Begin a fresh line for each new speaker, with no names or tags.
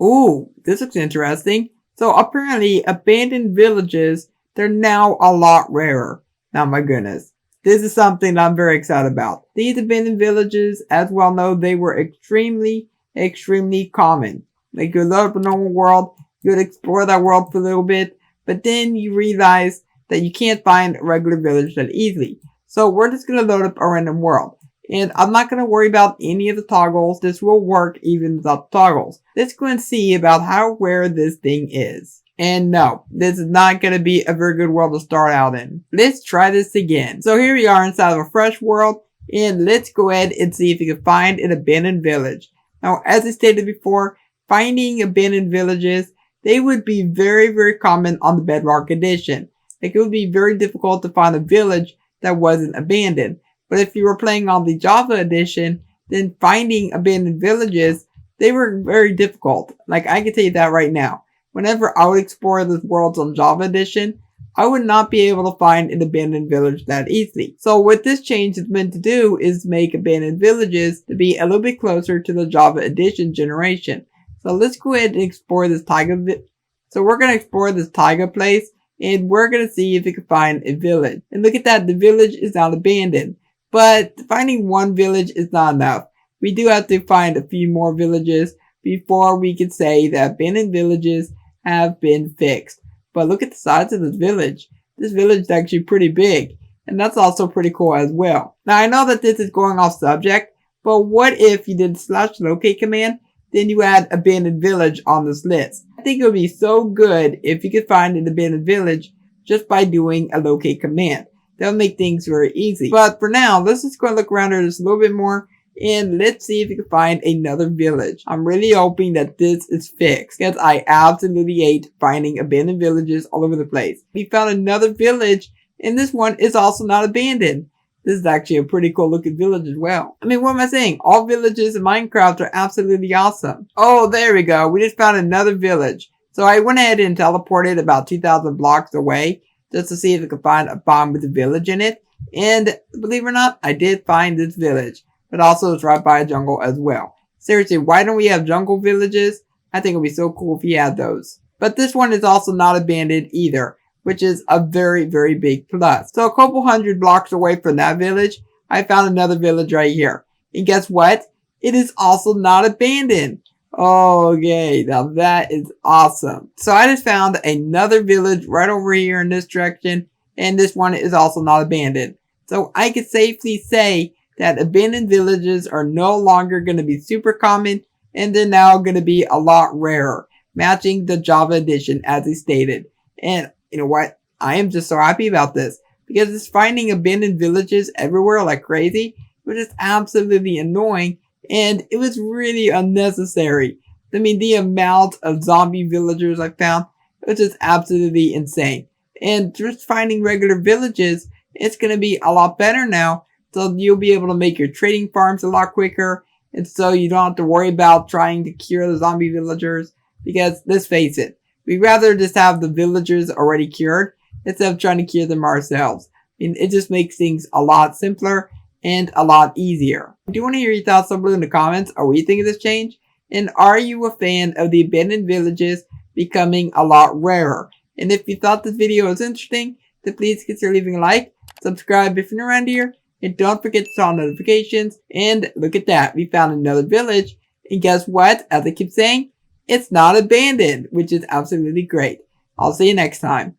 Ooh, this looks interesting. So apparently abandoned villages, they're now a lot rarer. Now my goodness. This is something I'm very excited about. These abandoned villages, as well know, they were extremely common. Like you load up a normal world, you would explore that world for a little bit, but then you realize that you can't find a regular village that easily. So we're just going to load up a random world. And I'm not going to worry about any of the toggles. This will work even without the toggles. Let's go and see about how rare this thing is. And no, this is not going to be a very good world to start out in. Let's try this again. So here we are inside of a fresh world. And let's go ahead and see if we can find an abandoned village. Now, as I stated before, finding abandoned villages, they would be very common on the Bedrock edition. Like it would be very difficult to find a village that wasn't abandoned. But if you were playing on the Java edition, then finding abandoned villages, they were very difficult. Like I can tell you that right now. Whenever I would explore the worlds on Java edition, I would not be able to find an abandoned village that easily. So what this change is meant to do is make abandoned villages to be a little bit closer to the Java edition generation. So let's go ahead and explore this taiga. So we're going to explore this taiga place and we're going to see if we can find a village. And look at that, the village is not abandoned. But finding one village is not enough. We do have to find a few more villages before we can say that abandoned villages have been fixed. But look at the size of this village. This village is actually pretty big. And that's also pretty cool as well. Now I know that this is going off subject, but what if you did /locate command, then you add abandoned village on this list? I think it would be so good if you could find an abandoned village just by doing a locate command. That'll make things very easy. But for now, let's just go and look around here just a little bit more. And let's see if we can find another village. I'm really hoping that this is fixed, because I absolutely hate finding abandoned villages all over the place. We found another village, and this one is also not abandoned. This is actually a pretty cool looking village as well. I mean, what am I saying? All villages in Minecraft are absolutely awesome. Oh, there we go. We just found another village. So I went ahead and teleported about 2,000 blocks away, just to see if I could find a bomb with a village in it. And believe it or not, I did find this village. But also it's right by a jungle as well. Seriously, why don't we have jungle villages? I think it would be so cool if we had those. But this one is also not abandoned either, which is a very big plus. So a couple hundred blocks away from that village, I found another village right here. And guess what? It is also not abandoned. Okay, now that is awesome. So I just found another village right over here in this direction, and this one is also not abandoned. So I can safely say that abandoned villages are no longer going to be super common, and they're now going to be a lot rarer, matching the Java edition as I stated. And you know what? I am just so happy about this, because it's finding abandoned villages everywhere like crazy, which is absolutely annoying. And it was really unnecessary. I mean, the amount of zombie villagers I found was just absolutely insane. And just finding regular villages, it's going to be a lot better now. So you'll be able to make your trading farms a lot quicker. And so you don't have to worry about trying to cure the zombie villagers. Because let's face it, we'd rather just have the villagers already cured instead of trying to cure them ourselves. I mean, it just makes things a lot simpler and a lot easier. I do want to hear your thoughts down below in the comments on what you think of this change. And are you a fan of the abandoned villages becoming a lot rarer? And if you thought this video was interesting, then please consider leaving a like, subscribe if you're new around here, and don't forget to turn on notifications. And look at that, we found another village. And guess what? As I keep saying, it's not abandoned, which is absolutely great. I'll see you next time.